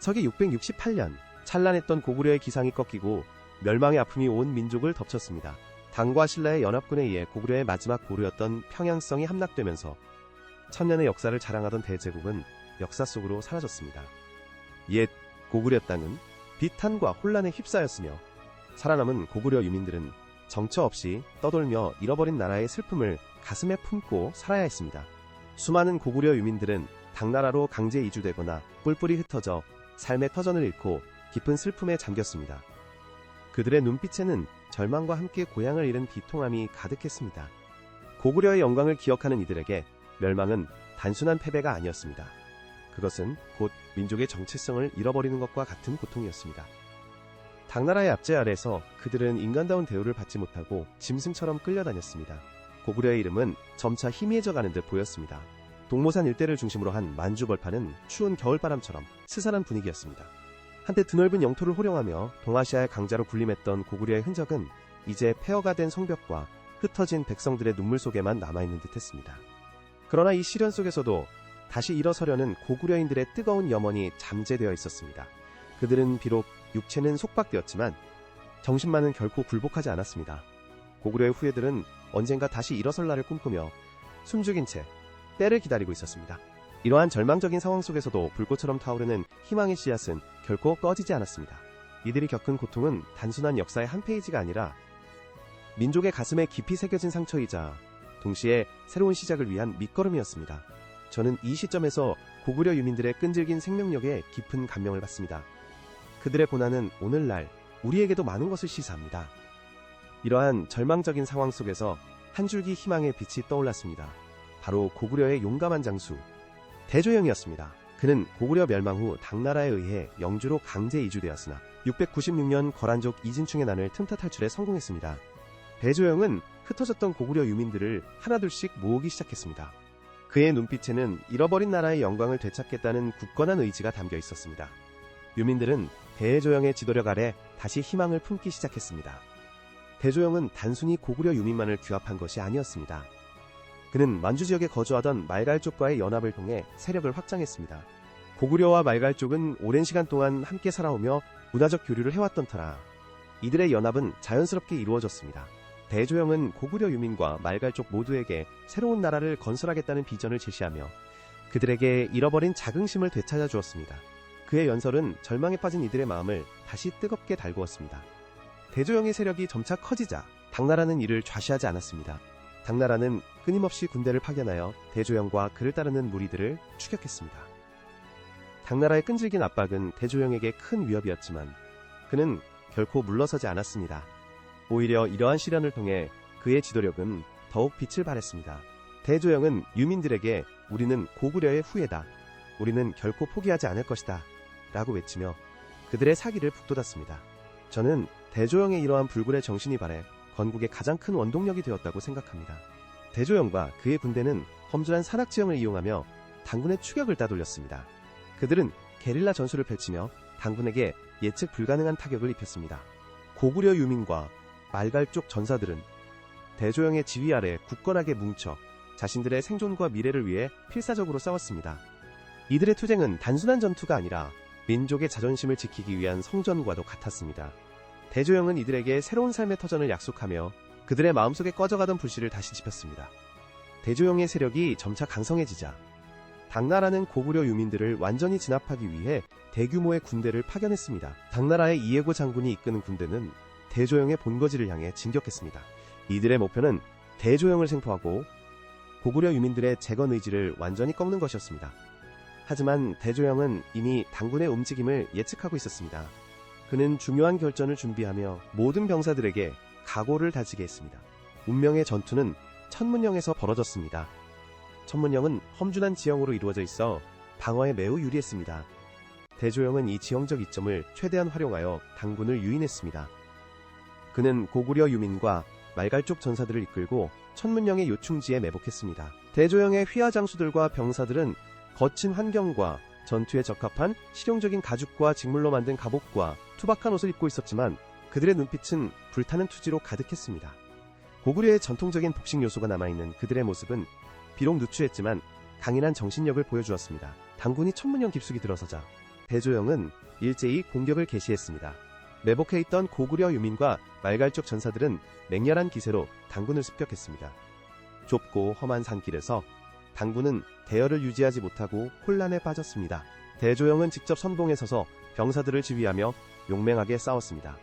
서기 668년 찬란했던 고구려의 기상이 꺾이고 멸망의 아픔이 온 민족을 덮쳤습니다. 당과 신라의 연합군에 의해 고구려의 마지막 보루였던 평양성이 함락되면서 천년의 역사를 자랑하던 대제국은 역사 속으로 사라졌습니다. 옛 고구려 땅은 비탄과 혼란에 휩싸였으며 살아남은 고구려 유민들은 정처 없이 떠돌며 잃어버린 나라의 슬픔을 가슴에 품고 살아야 했습니다. 수많은 고구려 유민들은 당나라로 강제 이주되거나 뿔뿔이 흩어져 삶의 터전을 잃고 깊은 슬픔에 잠겼습니다. 그들의 눈빛에는 절망과 함께 고향을 잃은 비통함이 가득했습니다. 고구려의 영광을 기억하는 이들에게 멸망은 단순한 패배가 아니었습니다. 그것은 곧 민족의 정체성을 잃어버리는 것과 같은 고통이었습니다. 당나라의 압제 아래서 그들은 인간다운 대우를 받지 못하고 짐승처럼 끌려다녔습니다. 고구려의 이름은 점차 희미해져가는 듯 보였습니다. 동모산 일대를 중심으로 한 만주벌판은 추운 겨울바람처럼 스산한 분위기였습니다. 한때 드넓은 영토를 호령하며 동아시아의 강자로 군림했던 고구려의 흔적은 이제 폐허가 된 성벽과 흩어진 백성들의 눈물 속에만 남아있는 듯했습니다. 그러나 이 시련 속에서도 다시 일어서려는 고구려인들의 뜨거운 염원이 잠재되어 있었습니다. 그들은 비록 육체는 속박되었지만 정신만은 결코 굴복하지 않았습니다. 고구려의 후예들은 언젠가 다시 일어설 날을 꿈꾸며 숨죽인 채 때를 기다리고 있었습니다. 이러한 절망적인 상황 속에서도 불꽃처럼 타오르는 희망의 씨앗은 결코 꺼지지 않았습니다. 이들이 겪은 고통은 단순한 역사의 한 페이지가 아니라 민족의 가슴에 깊이 새겨진 상처이자 동시에 새로운 시작을 위한 밑거름이었습니다. 저는 이 시점에서 고구려 유민들의 끈질긴 생명력에 깊은 감명을 받습니다. 그들의 고난은 오늘날 우리에게도 많은 것을 시사합니다. 이러한 절망적인 상황 속에서 한 줄기 희망의 빛이 떠올랐습니다. 바로 고구려의 용감한 장수 대조영이었습니다. 그는 고구려 멸망 후 당나라에 의해 영주로 강제 이주되었으나 696년 거란족 이진충의 난을 틈타 탈출에 성공했습니다. 대조영은 흩어졌던 고구려 유민들을 하나둘씩 모으기 시작했습니다. 그의 눈빛에는 잃어버린 나라의 영광을 되찾겠다는 굳건한 의지가 담겨 있었습니다. 유민들은 대조영의 지도력 아래 다시 희망을 품기 시작했습니다. 대조영은 단순히 고구려 유민만을 규합한 것이 아니었습니다. 그는 만주 지역에 거주하던 말갈족과의 연합을 통해 세력을 확장했습니다. 고구려와 말갈족은 오랜 시간 동안 함께 살아오며 문화적 교류를 해왔던 터라 이들의 연합은 자연스럽게 이루어졌습니다. 대조영은 고구려 유민과 말갈족 모두에게 새로운 나라를 건설하겠다는 비전을 제시하며 그들에게 잃어버린 자긍심을 되찾아 주었습니다. 그의 연설은 절망에 빠진 이들의 마음을 다시 뜨겁게 달구었습니다. 대조영의 세력이 점차 커지자 당나라는 이를 좌시하지 않았습니다. 당나라는 끊임없이 군대를 파견하여 대조영과 그를 따르는 무리들을 추격했습니다. 당나라의 끈질긴 압박은 대조영에게 큰 위협이었지만 그는 결코 물러서지 않았습니다. 오히려 이러한 시련을 통해 그의 지도력은 더욱 빛을 발했습니다. 대조영은 유민들에게 우리는 고구려의 후예다. 우리는 결코 포기하지 않을 것이다. 라고 외치며 그들의 사기를 북돋았습니다. 저는 대조영의 이러한 불굴의 정신이 발해 건국의 가장 큰 원동력이 되었다고 생각합니다. 대조영과 그의 군대는 험준한 산악지형을 이용하며 당군의 추격을 따돌렸습니다. 그들은 게릴라 전술을 펼치며 당군에게 예측 불가능한 타격을 입혔습니다. 고구려 유민과 말갈족 전사들은 대조영의 지휘 아래 굳건하게 뭉쳐 자신들의 생존과 미래를 위해 필사적으로 싸웠습니다. 이들의 투쟁은 단순한 전투가 아니라 민족의 자존심을 지키기 위한 성전과도 같았습니다. 대조영은 이들에게 새로운 삶의 터전을 약속하며 그들의 마음속에 꺼져가던 불씨를 다시 지폈습니다. 대조영의 세력이 점차 강성해지자 당나라는 고구려 유민들을 완전히 진압하기 위해 대규모의 군대를 파견했습니다. 당나라의 이해고 장군이 이끄는 군대는 대조영의 본거지를 향해 진격했습니다. 이들의 목표는 대조영을 생포하고 고구려 유민들의 재건 의지를 완전히 꺾는 것이었습니다. 하지만 대조영은 이미 당군의 움직임을 예측하고 있었습니다. 그는 중요한 결전을 준비하며 모든 병사들에게 각오를 다지게 했습니다. 운명의 전투는 천문영에서 벌어졌습니다. 천문영은 험준한 지형으로 이루어져 있어 방어에 매우 유리했습니다. 대조영은 이 지형적 이점을 최대한 활용하여 당군을 유인했습니다. 그는 고구려 유민과 말갈족 전사들을 이끌고 천문영의 요충지에 매복했습니다. 대조영의 휘하 장수들과 병사들은 거친 환경과 전투에 적합한 실용적인 가죽과 직물로 만든 갑옷과 투박한 옷을 입고 있었지만 그들의 눈빛은 불타는 투지로 가득했습니다. 고구려의 전통적인 복식 요소가 남아있는 그들의 모습은 비록 누추했지만 강인한 정신력을 보여주었습니다. 당군이 천문영 깊숙이 들어서자 대조영은 일제히 공격을 개시했습니다. 매복해 있던 고구려 유민과 말갈족 전사들은 맹렬한 기세로 당군을 습격했습니다. 좁고 험한 산길에서 당군은 대열을 유지하지 못하고 혼란에 빠졌습니다. 대조영은 직접 선봉에 서서 병사들을 지휘하며 용맹하게 싸웠습니다.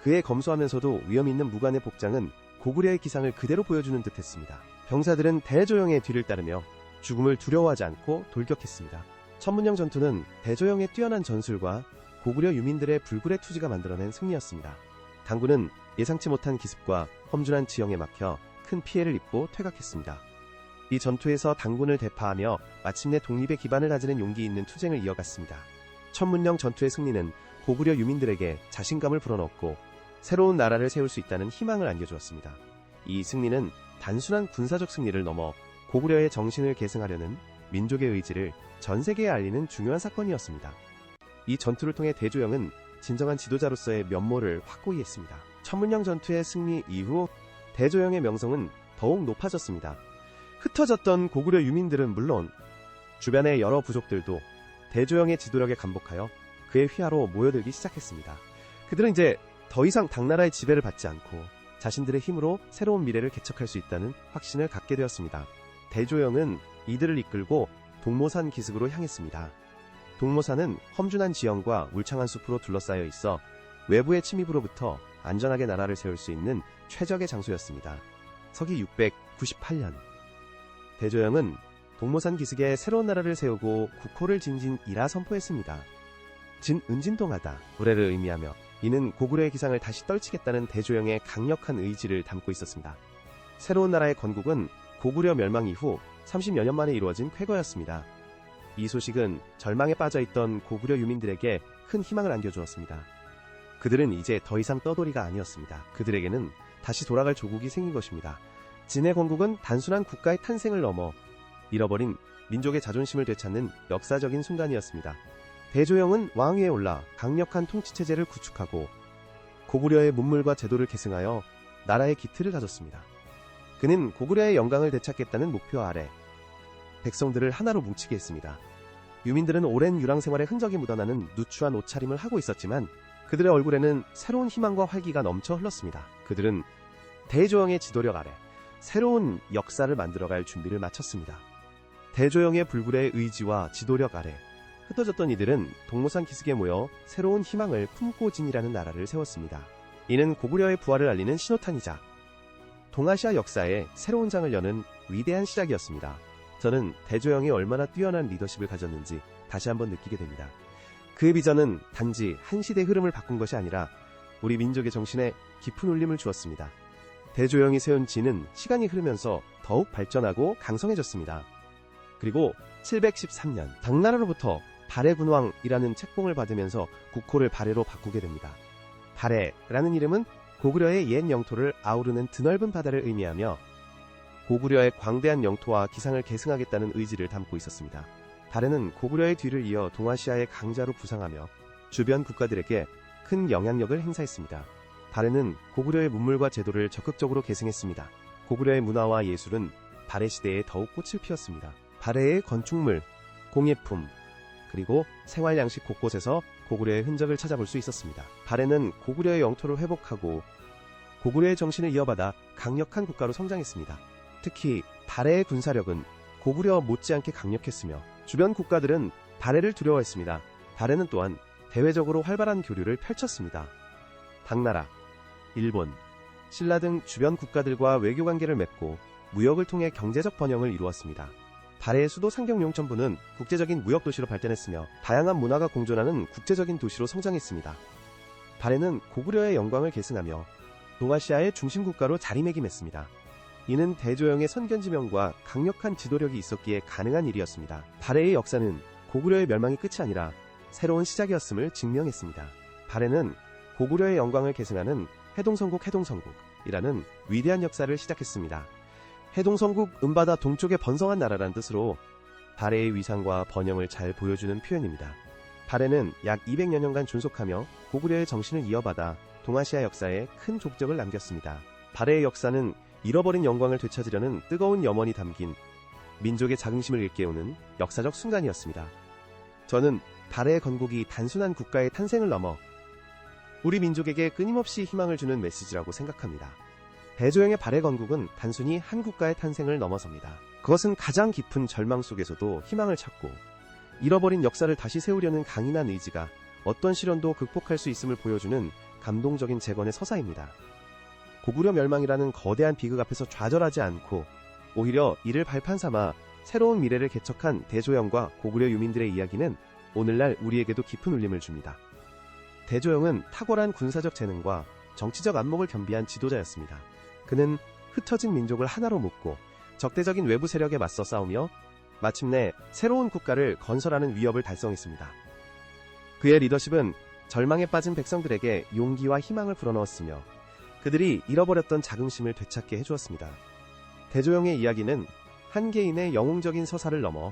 그의 검소하면서도 위험 있는 무관의 복장은 고구려의 기상을 그대로 보여주는 듯했습니다. 병사들은 대조영의 뒤를 따르며 죽음을 두려워하지 않고 돌격했습니다. 천문영 전투는 대조영의 뛰어난 전술과 고구려 유민들의 불굴의 투지가 만들어낸 승리였습니다. 당군은 예상치 못한 기습과 험준한 지형에 막혀 큰 피해를 입고 퇴각했습니다. 이 전투에서 당군을 대파하며 마침내 독립의 기반을 다지는 용기 있는 투쟁을 이어갔습니다. 천문영 전투의 승리는 고구려 유민들에게 자신감을 불어넣었고 새로운 나라를 세울 수 있다는 희망을 안겨주었습니다. 이 승리는 단순한 군사적 승리를 넘어 고구려의 정신을 계승하려는 민족의 의지를 전 세계에 알리는 중요한 사건이었습니다. 이 전투를 통해 대조영은 진정한 지도자로서의 면모를 확고히 했습니다. 천문영 전투의 승리 이후 대조영의 명성은 더욱 높아졌습니다. 흩어졌던 고구려 유민들은 물론 주변의 여러 부족들도 대조영의 지도력에 감복하여 그의 휘하로 모여들기 시작했습니다. 그들은 이제 더 이상 당나라의 지배를 받지 않고 자신들의 힘으로 새로운 미래를 개척할 수 있다는 확신을 갖게 되었습니다. 대조영은 이들을 이끌고 동모산 기슭으로 향했습니다. 동모산은 험준한 지형과 울창한 숲으로 둘러싸여 있어 외부의 침입으로부터 안전하게 나라를 세울 수 있는 최적의 장소였습니다. 서기 698년 대조영은 동모산 기슭에 새로운 나라를 세우고 국호를 진진이라 선포했습니다. 진은진동하다, 우레를 의미하며 이는 고구려의 기상을 다시 떨치겠다는 대조영의 강력한 의지를 담고 있었습니다. 새로운 나라의 건국은 고구려 멸망 이후 30여 년 만에 이루어진 쾌거였습니다. 이 소식은 절망에 빠져있던 고구려 유민들에게 큰 희망을 안겨주었습니다. 그들은 이제 더 이상 떠돌이가 아니었습니다. 그들에게는 다시 돌아갈 조국이 생긴 것입니다. 진의 건국은 단순한 국가의 탄생을 넘어 잃어버린 민족의 자존심을 되찾는 역사적인 순간이었습니다. 대조영은 왕위에 올라 강력한 통치체제를 구축하고 고구려의 문물과 제도를 계승하여 나라의 기틀을 다졌습니다. 그는 고구려의 영광을 되찾겠다는 목표 아래 백성들을 하나로 뭉치게 했습니다. 유민들은 오랜 유랑 생활의 흔적이 묻어나는 누추한 옷차림을 하고 있었지만 그들의 얼굴에는 새로운 희망과 활기가 넘쳐 흘렀습니다. 그들은 대조영의 지도력 아래 새로운 역사를 만들어갈 준비를 마쳤습니다. 대조영의 불굴의 의지와 지도력 아래 흩어졌던 이들은 동모산 기슭에 모여 새로운 희망을 품고 진이라는 나라를 세웠습니다. 이는 고구려의 부활을 알리는 신호탄이자 동아시아 역사의 새로운 장을 여는 위대한 시작이었습니다. 저는 대조영이 얼마나 뛰어난 리더십을 가졌는지 다시 한번 느끼게 됩니다. 그의 비전은 단지 한 시대의 흐름을 바꾼 것이 아니라 우리 민족의 정신에 깊은 울림을 주었습니다. 대조영이 세운 진은 시간이 흐르면서 더욱 발전하고 강성해졌습니다. 그리고 713년 당나라로부터 발해군왕이라는 책봉을 받으면서 국호를 발해로 바꾸게 됩니다. 발해라는 이름은 고구려의 옛 영토를 아우르는 드넓은 바다를 의미하며 고구려의 광대한 영토와 기상을 계승하겠다는 의지를 담고 있었습니다. 발해는 고구려의 뒤를 이어 동아시아의 강자로 부상하며 주변 국가들에게 큰 영향력을 행사했습니다. 발해는 고구려의 문물과 제도를 적극적으로 계승했습니다. 고구려의 문화와 예술은 발해 시대에 더욱 꽃을 피웠습니다. 발해의 건축물, 공예품, 그리고 생활 양식 곳곳에서 고구려의 흔적을 찾아볼 수 있었습니다. 발해는 고구려의 영토를 회복하고 고구려의 정신을 이어받아 강력한 국가로 성장했습니다. 특히 발해의 군사력은 고구려와 못지않게 강력했으며 주변 국가들은 발해를 두려워했습니다. 발해는 또한 대외적으로 활발한 교류를 펼쳤습니다. 당나라, 일본, 신라 등 주변 국가들과 외교관계를 맺고 무역을 통해 경제적 번영을 이루었습니다. 발해의 수도 상경용천부는 국제적인 무역도시로 발전했으며 다양한 문화가 공존하는 국제적인 도시로 성장했습니다. 발해는 고구려의 영광을 계승하며 동아시아의 중심국가로 자리매김했습니다. 이는 대조영의 선견지명과 강력한 지도력이 있었기에 가능한 일이었습니다. 발해의 역사는 고구려의 멸망이 끝이 아니라 새로운 시작이었음을 증명했습니다. 발해는 고구려의 영광을 계승하는 해동성국이라는 위대한 역사를 시작했습니다. 해동성국 은바다 동쪽에 번성한 나라란 뜻으로 발해의 위상과 번영을 잘 보여주는 표현입니다. 발해는 약 200여 년간 존속하며 고구려의 정신을 이어받아 동아시아 역사에 큰 족적을 남겼습니다. 발해의 역사는 잃어버린 영광을 되찾으려는 뜨거운 염원이 담긴 민족의 자긍심을 일깨우는 역사적 순간이었습니다. 저는 발해의 건국이 단순한 국가의 탄생을 넘어 우리 민족에게 끊임없이 희망을 주는 메시지라고 생각합니다. 대조영의 발해 건국은 단순히 한 국가의 탄생을 넘어섭니다. 그것은 가장 깊은 절망 속에서도 희망을 찾고 잃어버린 역사를 다시 세우려는 강인한 의지가 어떤 시련도 극복할 수 있음을 보여주는 감동적인 재건의 서사입니다. 고구려 멸망이라는 거대한 비극 앞에서 좌절하지 않고 오히려 이를 발판 삼아 새로운 미래를 개척한 대조영과 고구려 유민들의 이야기는 오늘날 우리에게도 깊은 울림을 줍니다. 대조영은 탁월한 군사적 재능과 정치적 안목을 겸비한 지도자였습니다. 그는 흩어진 민족을 하나로 묶고 적대적인 외부 세력에 맞서 싸우며 마침내 새로운 국가를 건설하는 위협을 달성했습니다. 그의 리더십은 절망에 빠진 백성들에게 용기와 희망을 불어넣었으며 그들이 잃어버렸던 자긍심을 되찾게 해주었습니다. 대조영의 이야기는 한 개인의 영웅적인 서사를 넘어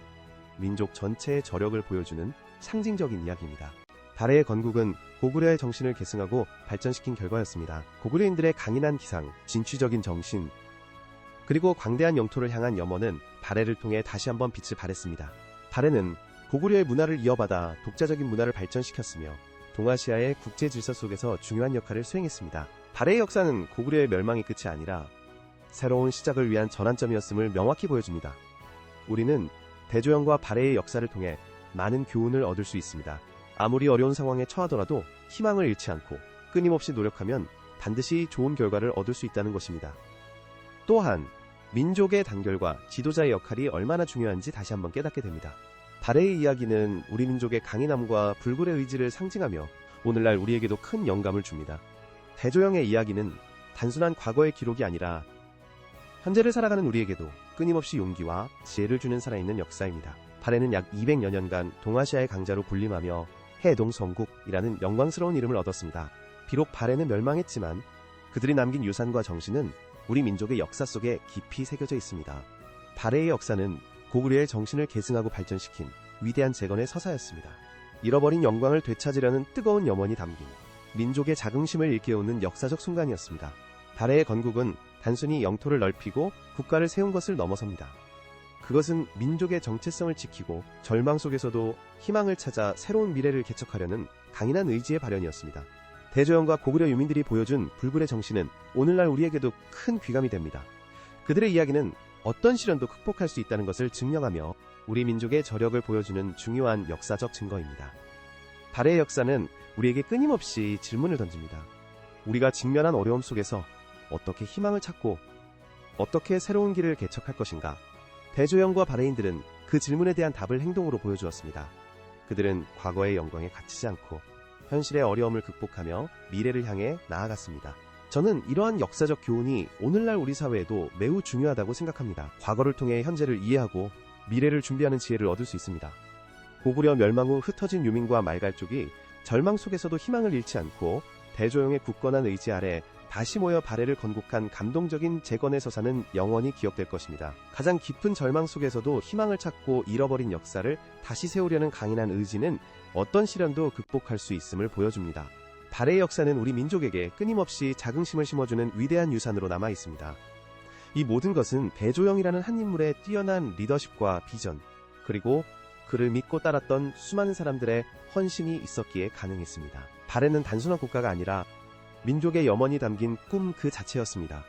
민족 전체의 저력을 보여주는 상징적인 이야기입니다. 발해의 건국은 고구려의 정신을 계승하고 발전시킨 결과였습니다. 고구려인들의 강인한 기상, 진취적인 정신, 그리고 광대한 영토를 향한 염원은 발해를 통해 다시 한번 빛을 발했습니다. 발해는 고구려의 문화를 이어받아 독자적인 문화를 발전시켰으며 동아시아의 국제 질서 속에서 중요한 역할을 수행했습니다. 발해의 역사는 고구려의 멸망이 끝이 아니라 새로운 시작을 위한 전환점이었음을 명확히 보여줍니다. 우리는 대조영과 발해의 역사를 통해 많은 교훈을 얻을 수 있습니다. 아무리 어려운 상황에 처하더라도 희망을 잃지 않고 끊임없이 노력하면 반드시 좋은 결과를 얻을 수 있다는 것입니다. 또한 민족의 단결과 지도자의 역할이 얼마나 중요한지 다시 한번 깨닫게 됩니다. 발해의 이야기는 우리 민족의 강인함과 불굴의 의지를 상징하며 오늘날 우리에게도 큰 영감을 줍니다. 대조영의 이야기는 단순한 과거의 기록이 아니라 현재를 살아가는 우리에게도 끊임없이 용기와 지혜를 주는 살아있는 역사입니다. 발해는 약 200여 년간 동아시아의 강자로 군림하며 해동성국이라는 영광스러운 이름을 얻었습니다. 비록 발해는 멸망했지만 그들이 남긴 유산과 정신은 우리 민족의 역사 속에 깊이 새겨져 있습니다. 발해의 역사는 고구려의 정신을 계승하고 발전시킨 위대한 재건의 서사였습니다. 잃어버린 영광을 되찾으려는 뜨거운 염원이 담긴 민족의 자긍심을 일깨우는 역사적 순간이었습니다. 발해의 건국은 단순히 영토를 넓히고 국가를 세운 것을 넘어섭니다. 그것은 민족의 정체성을 지키고 절망 속에서도 희망을 찾아 새로운 미래를 개척하려는 강인한 의지의 발현이었습니다. 대조영과 고구려 유민들이 보여준 불굴의 정신은 오늘날 우리에게도 큰 귀감이 됩니다. 그들의 이야기는 어떤 시련도 극복할 수 있다는 것을 증명하며 우리 민족의 저력을 보여주는 중요한 역사적 증거입니다. 발해의 역사는 우리에게 끊임없이 질문을 던집니다. 우리가 직면한 어려움 속에서 어떻게 희망을 찾고 어떻게 새로운 길을 개척할 것인가? 대조영과 발해인들은 그 질문에 대한 답을 행동으로 보여주었습니다. 그들은 과거의 영광에 갇히지 않고 현실의 어려움을 극복하며 미래를 향해 나아갔습니다. 저는 이러한 역사적 교훈이 오늘날 우리 사회에도 매우 중요하다고 생각합니다. 과거를 통해 현재를 이해하고 미래를 준비하는 지혜를 얻을 수 있습니다. 고구려 멸망 후 흩어진 유민과 말갈족이 절망 속에서도 희망을 잃지 않고 대조영의 굳건한 의지 아래 다시 모여 발해를 건국한 감동적인 재건의 서사는 영원히 기억될 것입니다. 가장 깊은 절망 속에서도 희망을 찾고 잃어버린 역사를 다시 세우려는 강인한 의지는 어떤 시련도 극복할 수 있음을 보여줍니다. 발해의 역사는 우리 민족에게 끊임없이 자긍심을 심어주는 위대한 유산으로 남아 있습니다. 이 모든 것은 대조영이라는 한 인물의 뛰어난 리더십과 비전, 그리고 그를 믿고 따랐던 수많은 사람들의 헌신이 있었기에 가능했습니다. 발해는 단순한 국가가 아니라 민족의 염원이 담긴 꿈 그 자체였습니다.